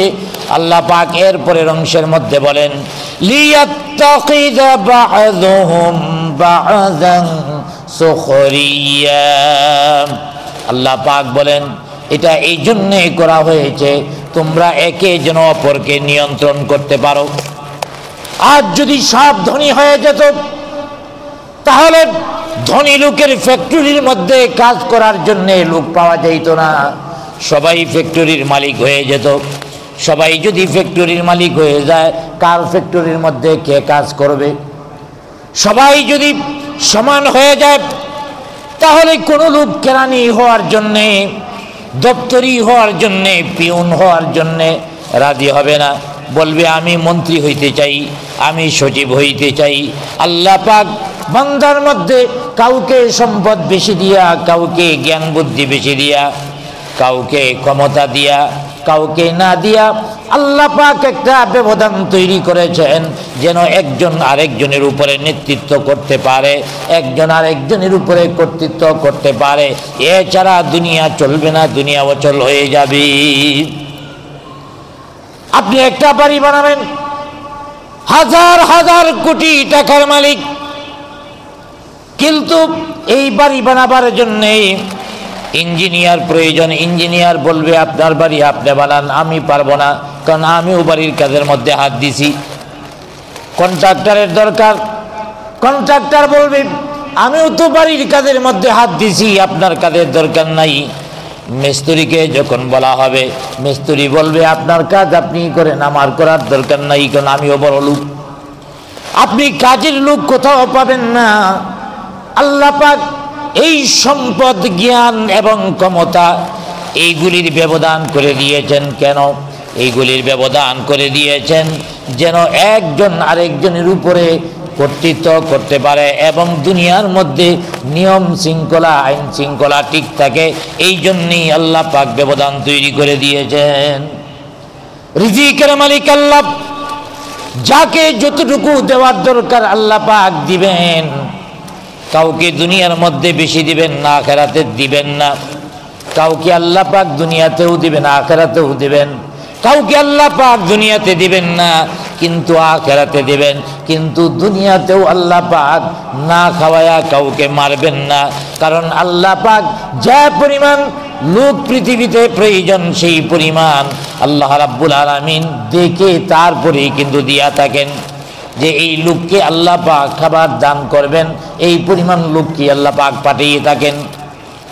আল্লাহ পাক এর পরের অংশের মধ্যে বলেন, লিয়াত্তাকিযা বা'যুহুম বা'যান সুখরিয়া। আল্লাহ পাক বলেন এটা এই জন্যে করা হয়েছে তোমরা একে যেন অপরকে নিয়ন্ত্রণ করতে পারো। আজ যদি সব ধনী হয়ে যেত তাহলে ধনী লোকের ফ্যাক্টরির মধ্যে কাজ করার জন্য লোক পাওয়া যেত না, সবাই ফ্যাক্টরির মালিক হয়ে যেত। সবাই যদি ফ্যাক্টরির মালিক হয়ে যায়, কার ফ্যাক্টরির মধ্যে কে কাজ করবে? সবাই যদি সমান হয়ে যায় তাহলে কোনো লোক কেরানি হওয়ার জন্যে, দপ্তরি হওয়ার জন্যে, পিউন হওয়ার জন্যে রাজি হবে না। বলবে আমি মন্ত্রী হইতে চাই, আমি সচিব হইতে চাই। আল্লাহ পাক বান্দার মধ্যে কাউকে সম্পদ বেশি দিয়া, কাউকে জ্ঞান বুদ্ধি বেশি দিয়া, কাউকে ক্ষমতা দিয়া, কাউকে না দিয়া আল্লাহ পাক একটা ব্যবধান তৈরি করেছেন যেন একজন আরেকজনের উপরে নেতৃত্ব করতে পারে, একজন আরেকজনের উপরে কর্তৃত্ব করতে পারে। এছাড়া দুনিয়া চলবে না, দুনিয়া অচল হয়ে যাবে। আপনি একটা বাড়ি বানাবেন, হাজার হাজার কোটি টাকার মালিক, কিন্তু এই বাড়ি বানাবার জন্যে ইঞ্জিনিয়ার প্রয়োজন। ইঞ্জিনিয়ার বলবে আপনার বাড়ি আপনি বানান, আমি পারবো না, কারণ আমিও বাড়ির কাজের মধ্যে হাত দিছি। কন্ট্রাক্টরের দরকার, কন্ট্রাক্টর বলবে আমিও তো বাড়ির কাজের মধ্যে হাত দিছি, আপনার কাজের দরকার নাই। মিস্ত্রিকে যখন বলা হবে, মিস্ত্রি বলবে আপনার কাজ আপনি করেন, আমার করার দরকার নাই, কারণ আমিও বড় লোক। আপনি কাজের লোক কোথাও পাবেন না। আল্লাহ পাক এই সম্পদ, জ্ঞান এবং ক্ষমতা এইগুলির ব্যবধান করে দিয়েছেন। কেন এইগুলির ব্যবধান করে দিয়েছেন? যেন একজন আরেকজনের উপরে কর্তৃত্ব করতে পারে এবং দুনিয়ার মধ্যে নিয়ম শৃঙ্খলা, আইন শৃঙ্খলা ঠিক থাকে। এই জন্যই আল্লাহ পাক ব্যবধান তৈরি করে দিয়েছেন। রিজিকের মালিক আল্লাহ, যাকে যতটুকু দেওয়ার দরকার আল্লাহ পাক দিবেন। কাউকে দুনিয়ার মধ্যে বেশি দিবেন না, আখিরাতে দিবেন না। কাউকে আল্লাহ পাক দুনিয়াতেও দিবেন, আখিরাতেও দিবেন। কাউকে আল্লাহ পাক দুনিয়াতে দিবেন না কিন্তু আখিরাতে দিবেন। কিন্তু দুনিয়াতেও আল্লাহ পাক না খাওয়ায়া কাউকে মারবেন না, কারণ আল্লাহ পাক যা পরিমাণ লোক পৃথিবীতে প্রয়োজন সেই পরিমাণ আল্লাহ রাব্বুল আলামিন দেখে তারপরেই কিন্তু দিয়া থাকেন যে এই লোককে আল্লাহ পাক খাবার দান করবেন, এই পরিমাণ লোককে আল্লাহ পাক পাঠিয়ে থাকেন।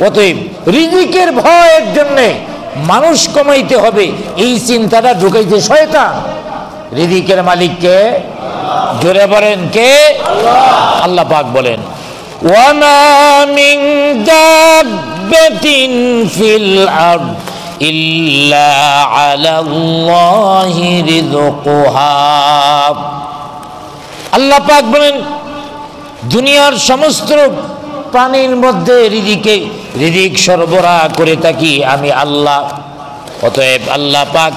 অতএব রিজিকের ভয়ের জন্যে মানুষ কমাইতে হবে, এই চিন্তাটা ঢুকাইতে শয়তান। রিজিকের মালিককে জোরে বলেন কে? আল্লাহ পাক বলেন ওয়ামা মিন দাব্বাতিন ফিল আরদ ইল্লা আলাল্লাহি রিজকুহা। আল্লাহ পাক বলেন দুনিয়ার সমস্ত প্রাণীর মধ্যে রিজিক সরবরাহ করে থাকি আমি আল্লাহ। অতএব আল্লাহ পাক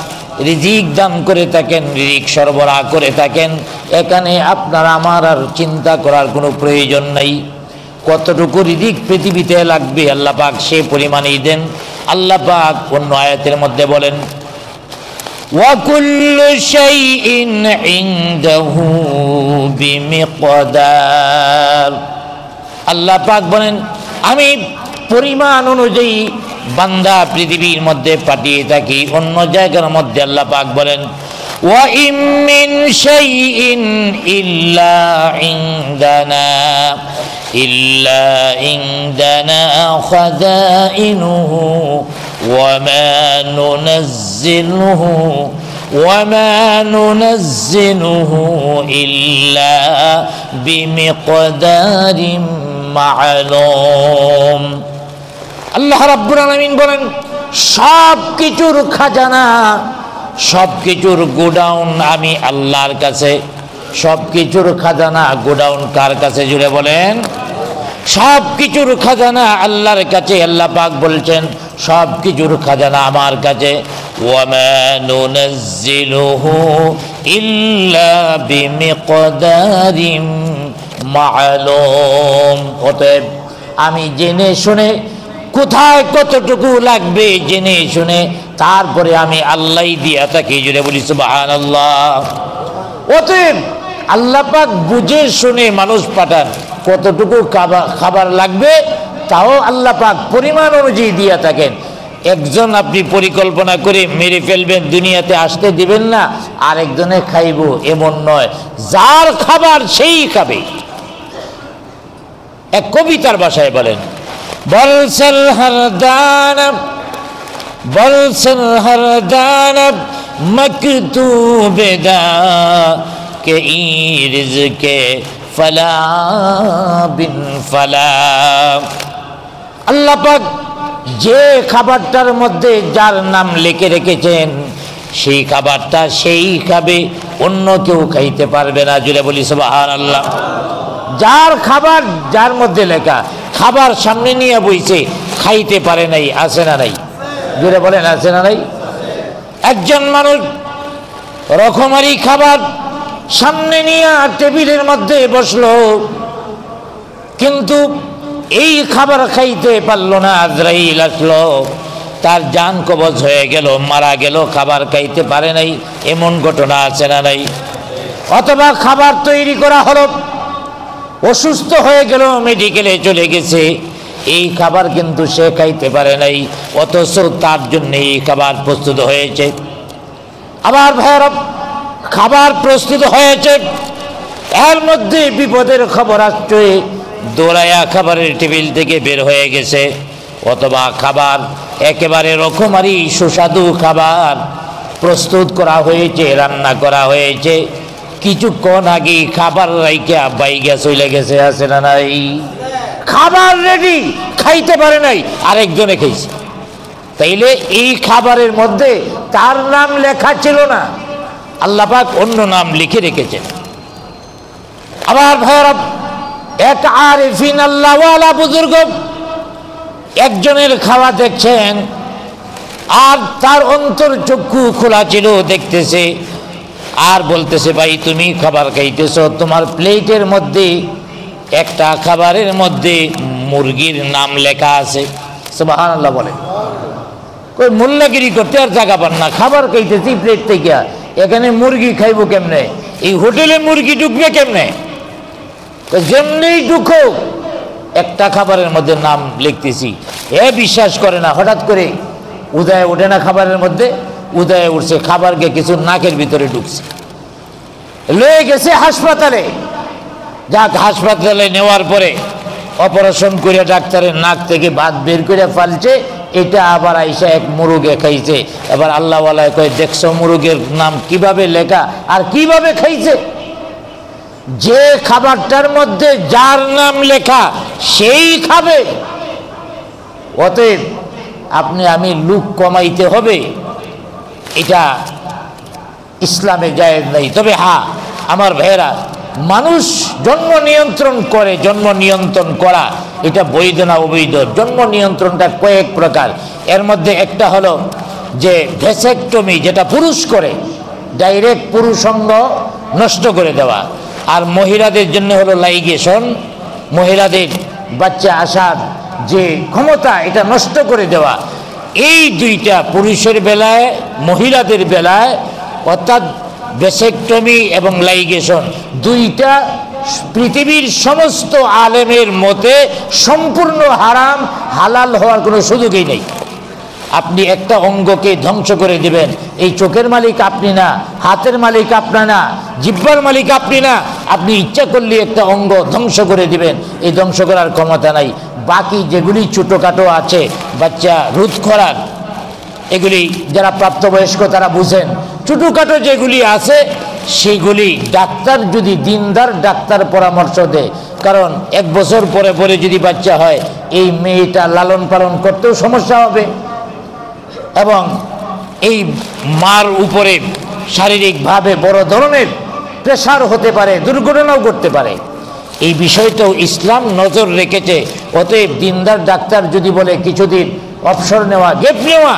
রিজিক দান করে থাকেন, রিজিক সরবরাহ করে থাকেন। এখানে আপনার আমার আর চিন্তা করার কোনো প্রয়োজন নাই। কতটুকু রিজিক পৃথিবীতে লাগবে আল্লাহ পাক সে পরিমাণেই দেন। আল্লাহ পাক অন্য আয়াতের মধ্যে বলেন ওয়াকুল্লু শাইইন ইনদাহু বিমিকদার। আল্লাহ পাক বলেন আমি পরিমাণ অনুযায়ী বান্দা পৃথিবীর মধ্যে পাঠিয়ে থাকি। অন্য জায়গার মধ্যে আল্লাহ পাক বলেন وإن من شيء إلا عندنا خزائنه وما ننزله إلا بمقدار معلوم আল্লাহ রাব্বুল আলামিন বলেন সব কিছুর খাজানা, সব কিছুর গোডাউন আমি আল্লাহর কাছে। সব কিছুর খাজানা গোডাউন কার কাছে? জুড়ে বলেন। সব কিছুর খাজানা আল্লাহর কাছে। আল্লাহ পাক বলছেন সব কিছুর খাজানা আমার কাছে। ওয়ামা নুনাজ্জিলুহু ইল্লা বিমিকদারিম মা'লুম। অতএব আমি জেনে শুনে কোথায় কতটুকু লাগবে জেনে শুনে তারপরে আমি আল্লাহই দিয়া থাকি। জুড়ে বলি সুবহানাল্লাহ। অতএব আল্লাহ পাক বুঝে শুনে মানুষ পাঠান, কতটুকু খাবার লাগবে তাও আল্লাহ পাক পরিমাণ অনুযায়ী দিয়া থাকেন। একজন আপনি পরিকল্পনা করে মেরে ফেলবেন, দুনিয়াতে আসতে দিবেন না, আরেকজনে খাইব এমন নয়। যার খাবার সেই খাবে। এক কবিতার ভাষায় বলেন, বলসল হর দানব মকতুবে দা কে রিজকে ফলা বিন ফলা। আল্লাহ পাক যে খাবারটার মধ্যে যার নাম লিখে রেখেছেন সেই খাবারটা সেই খাবে, অন্য কেউ খাইতে পারবে না। জুড়ে বলি সুবহানাল্লাহ। যার খাবার যার মধ্যে লেখা, খাবার সামনে নিয়ে বইছে, খাইতে পারে নাই, আছে না নাই? জুড়ে বলেন আছে না নাই? একজন মানুষ রকমারি খাবার সামনে নিয়ে টেবিলের মধ্যে বসলো, কিন্তু এই খাবার খাইতে পারলো না। আজরাইল আসলো, তার জান কবজ হয়ে গেল, মারা গেল, খাবার খাইতে পারে নাই। এমন ঘটনা আছে না নাই? অথবা খাবার তৈরি করা হলো, অসুস্থ হয়ে গেল, মেডিকেলে চলে গেছে, এই খাবার কিন্তু সে খাইতে পারে নাই, অথচ তার জন্য এই খাবার প্রস্তুত হয়েছে। আবার ভাইরা খাবার প্রস্তুত হয়েছে, এর মধ্যে বিপদের খবর আসছে, দৌড়াইয়া খাবারের টেবিল থেকে বের হয়ে গেছে। অথবা খাবার একেবারে রকমারি সুস্বাদু খাবার প্রস্তুত করা হয়েছে, রান্না করা হয়েছে, কিছুক্ষণ আগে খাবার রাইখা বাইগা চলে গেছে, আছে না নাই? খাবার রেডি, খাইতে পারে নাই, আরেকজনে খাইছে। তাইলে এই খাবারের মধ্যে তার নাম লেখা ছিল না, আল্লাহ পাক অন্য নাম লিখে রেখেছেন। আবার ভাইরা এক আরিফিন আল্লাহওয়ালা বুজুর্গ একজনের খাওয়া দেখছেন, আর তার অন্তর চক্ষু খোলা ছিল, দেখতেছে আর বলতেছে, ভাই তুমি খাবার খাইতেছ, তোমার প্লেটের মধ্যে একটা খাবারের মধ্যে মুরগির নাম লেখা আছে। সুবহানাল্লাহ বলে। কই মোল্লাগিরি করতে আর জায়গা পান না, খাবার খাইতেছি প্লেট থেকে, এখানে মুরগি খাইবো কেমনে? এই হোটেলে মুরগি ঢুকবে কেমনে? যেমনি ঢুকো, একটা খাবারের মধ্যে নাম লিখতেছি, এ বিশ্বাস করে না। হঠাৎ করে উদয় ওঠে না খাবারের মধ্যে, উদয় উঠছে, খাবারকে কিছু নাকের ভিতরে ঢুকছে, লয়ে গেছে হাসপাতালে। যাক, হাসপাতালে নেওয়ার পরে অপারেশন করে ডাক্তারের নাক থেকে ভাত বের করে ফেলছে, এটা আবার আইসা এক মুরগে খাইছে। এবার আল্লাহওয়ালায় কয়, দেখছো মুরগের নাম কিভাবে লেখা আর কিভাবে খাইছে? যে খাবারটার মধ্যে যার নাম লেখা সেই খাবে। অতএব আপনি আমি লুক কমাইতে হবে, এটা ইসলামে জায়েজ নাই। তবে হ্যাঁ আমার ভাইয়েরা, মানুষ জন্ম নিয়ন্ত্রণ করে, জন্ম নিয়ন্ত্রণ করা এটা বৈধ না অবৈধ? জন্ম নিয়ন্ত্রণটা কয়েক প্রকার। এর মধ্যে একটা হলো যে ভ্যাসেকটমি, যেটা পুরুষ করে, ডাইরেক্ট পুরুষাঙ্গ নষ্ট করে দেওয়া। আর মহিলাদের জন্য হলো লাইগেশন, মহিলাদের বাচ্চা আসার যে ক্ষমতা এটা নষ্ট করে দেওয়া। এই দুইটা পুরুষের বেলায়, মহিলাদের বেলায়, অর্থাৎ ভ্যাসেকটমি এবং লাইগেশন, দুইটা পৃথিবীর সমস্ত আলেমের মতে সম্পূর্ণ হারাম, হালাল হওয়ার কোনো সুযোগই নেই। আপনি একটা অঙ্গকে ধ্বংস করে দিবেন। এই চোখের মালিক আপনি না, হাতের মালিক আপনি না, জিহ্বার মালিক আপনি না। আপনি ইচ্ছা করলে একটা অঙ্গ ধ্বংস করে দিবেন, এই ধ্বংস করার ক্ষমতা নাই। বাকি যেগুলি ছোটোখাটো আছে, বাচ্চা রোধ করার, এগুলি যারা প্রাপ্তবয়স্ক তারা বুঝেন, ছোটোখাটো যেগুলি আছে সেগুলি ডাক্তার যদি দিনদার ডাক্তার পরামর্শ দেয়, কারণ 1 বছর পরে পরে যদি বাচ্চা হয় এই মেয়েটা লালন পালন করতেও সমস্যা হবে এবং এই মার উপরে শারীরিকভাবে বড় ধরনের প্রেশার হতে পারে, দুর্ঘটনাও ঘটতে পারে। এই বিষয়টাও ইসলাম নজর রেখেছে। অতএব দিনদার ডাক্তার যদি বলে কিছুদিন অবসর নেওয়া, গ্যাপ নেওয়া,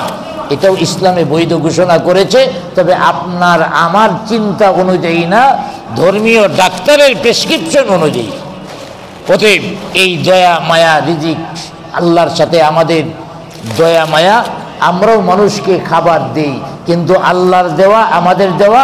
এটাও ইসলামে বৈধ ঘোষণা করেছে। তবে আপনার আমার চিন্তা অনুযায়ী না, ধর্মীয় ডাক্তারের প্রেসক্রিপশন অনুযায়ী। অতএব এই দয়া মায়া রিজিক আল্লাহর সাথে আমাদের দয়া মায়া। আমরাও মানুষকে খাবার দিই, কিন্তু আল্লাহর দেওয়া আমাদের দেওয়া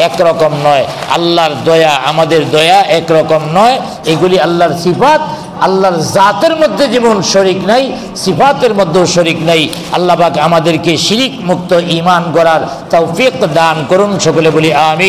একরকম নয়। আল্লাহর দয়া আমাদের দয়া একরকম নয়। এগুলি আল্লাহর সিফাত। আল্লাহর জাতের মধ্যে যেমন শরিক নাই, সিফাতের মধ্যেও শরিক নাই। আল্লাহ পাক আমাদেরকে শিরিক মুক্ত ঈমান গড়ার তৌফিক দান করুন। সকলে বলি আমিন।